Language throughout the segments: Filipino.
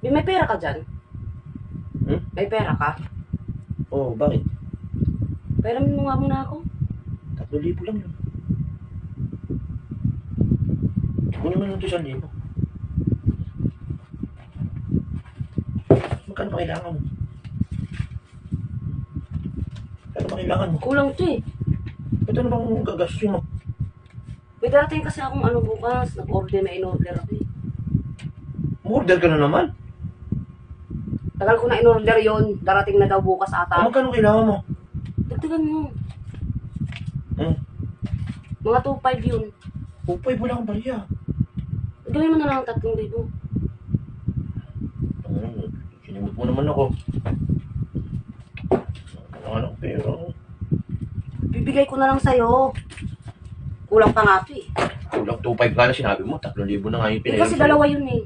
May pera ka dyan? Hmm? May pera ka? Oo, bakit? Pera mo nga muna ako. 3,000 lang yun. Kunin mo lang ito 1,000. Magkano pa kailangan mo? Ano ba kailangan mo? Kulang to eh. Ito na bang gagastusin mo? May darating kasi akong ano bukas. Nag-order na in-order ako eh. Order ka na naman. Tagal ko na in-order yon. Darating na daw bukas ata. Magkano kailangan mo? Dagdagan mo. Hmm. Mga 2.5 yun. Upay, wala kang bariya. Gawin mo na lang 3,000. Sinimot mo naman ako. Ano ang pera? Bibigay ko na lang sa'yo. Kulang pa nga ito eh. Kulang 2,500 ka na sinabi mo. 3,000 na nga yung Eh pinayang kasi sa'yo. dalawa yun eh.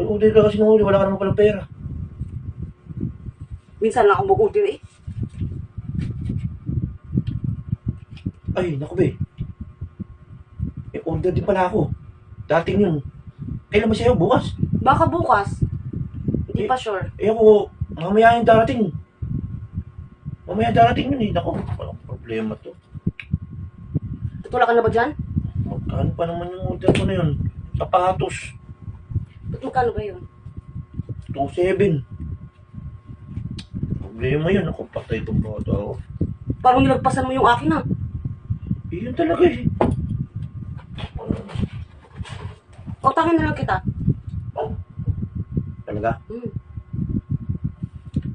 Order ka kasi nung uli, wala ka naman palang pera. Minsan lang akong mag-order eh. Ay, naku be. Order din pala ako. Dating yun. Kailan ba sa'yo? Bukas? Baka bukas. Hindi pa sure. Ako, mamaya yung darating. Mamaya darating yun eh. Naku, walang problema to. Tutulak ka na ba dyan? Magkano pa naman yung order ko na yun? Sapatos. Ba't magkano ba yun? 2,700. Problema yun. Ako, patay itong bata ako. Parang nilagpasan mo yung akin ah. Yun talaga eh. Utangin na lang kita. Talaga? Hmm.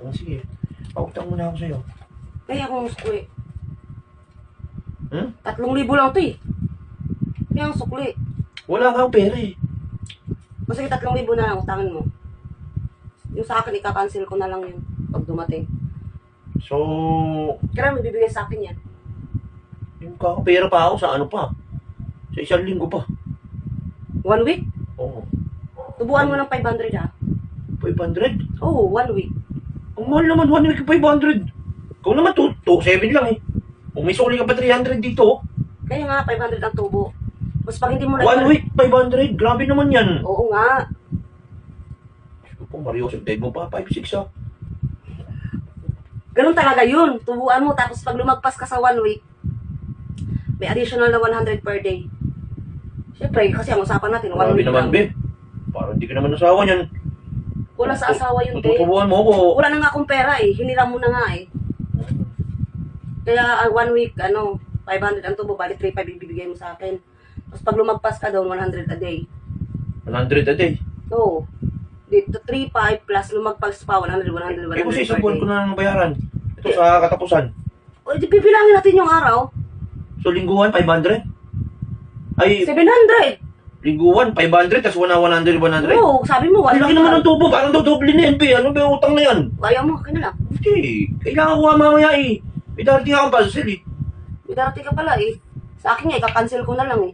Sige. Pautang muna ako sa'yo. Kaya akong sukli. Hmm? 3,000 lang ito eh. Kaya ang sukli. Wala kang pera eh. O sige, 3,000 na lang, utangin mo. Yung sa akin, ika-cancel ko na lang yun pag dumating. So, Kaya may bibigay sa akin yan. yung kakapera pa ako sa ano pa? Sa 1 linggo pa. 1 week? Oo. Tubuan mo ng 500 ha? 500? Oo, 1 week. Ang mahal naman, 1 week 500. Ikaw naman, 2,700 lang eh. Kung may suli ka pa 300 dito, oh. Kaya nga, 500 ang tubo. Mas pag hindi mo 1 week 500, grabe naman yan. Oo nga. Kung Mario, sagday mo pa, 5,600 ah. Ganun talaga yun. Tubuan mo, tapos pag lumagpas ka sa 1 week, may additional na 100 per day. Siyempre, kasi ang usapan natin, 1 Grabe week naman, lang. be. Parang hindi ka naman nasawa niyan. Wala sa asawa yun, te. Tutubuhan mo ako. Wala na nga akong pera eh. Hiniram mo na nga eh. Kaya 1 week, 500 ang tubo, bali 3,500 ibibigay mo sa akin. Tapos pag lumagpas ka doon, 100 a day. 100 a day. Oo. Dito, 3,500 plus lumagpas pa, 100, 100, 100 Eh kasi isang per buwan day. ko na nang bayaran. Ito sa katapusan. O, di bibilangin natin yung araw. So lingguhan, 500? Ay, 700! lingguhan, 500, tas 100, 100. Oo, sabi mo, Ang laki naman ng tubo, parang daw doble na yan, be. Ano ba yung utang na yan? Kaya mo, kaya na lang. Hindi, kailangan ko nga mamaya eh. May darating akong parcel eh. May darating ka pala eh. Sa akin nga, ika-cancel ko na lang eh.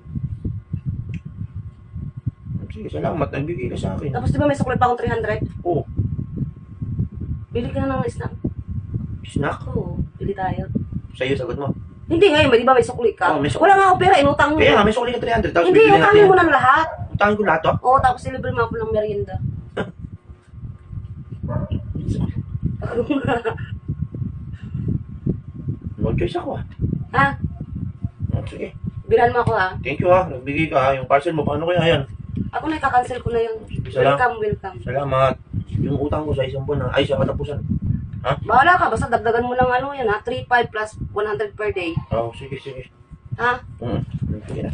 Sige, salamat, nagbigay ka sa akin. Tapos di ba may sukli pa akong 300? Oh, Bili ka na ng snack. snack? Oo, bili tayo. Sa'yo, sagot mo. Hindi ngayon, di ba may sukli ka? Oo, may sukli. Wala nga ako pera, inutang mo. Kaya nga, may sukli ka 300, tapos Hindi, bibili utangin natin. mo na lahat. Utangin ko lahat, oh. Oo, tapos ilibre mo ako ng merienda. No choice ako ah. Ha? Oh, sige. Bilan mo ako ha? Thank you ah. Nagbigay ka ah. Yung parcel mo, paano kaya yan? Ako na ika-cancel ko na yun. Salamat. Welcome, welcome. Salamat. Yung utang ko sa isang buwan ay sa katapusan. Ha? Bahala ka, basta dagdagan mo lang yan ha. 3,500 plus 100 per day. Oh, sige, sige. Ha? Sige na.